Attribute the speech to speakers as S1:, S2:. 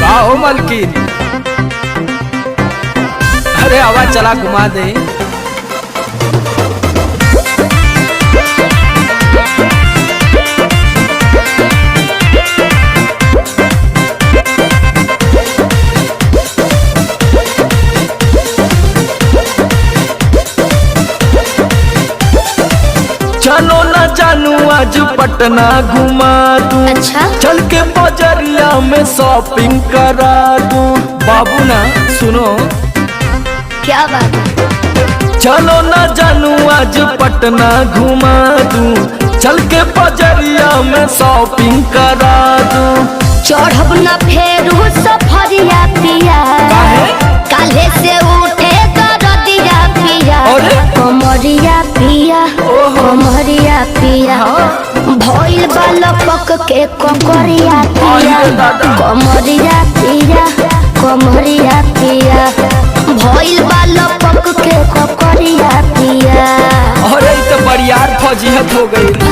S1: आओ मलकिन, अरे आवाज चला घुमा दे। चलो ना जानू आज पटना घुमा दूं।
S2: अच्छा?
S1: चल के बजरिया में शॉपिंग करा दूं। बाबू ना सुनो,
S2: क्या बात है?
S1: चलो ना जानू आज पटना घुमा दूं। चल के बजरिया में शॉपिंग करा दूं।
S2: चढ़ब न फेरू सफरिया पिया, काले से उठे दरदिया पिया।
S1: अरे?
S2: कमरिया पिया, कमरिया पिया, भइल बालक के ककरिया पिया।
S1: अरे दादा।
S2: कमरिया पिया, कमरिया पिया, भइल बालक के ककरिया पिया।
S1: अरे तो बरियार फौजियत हो गई।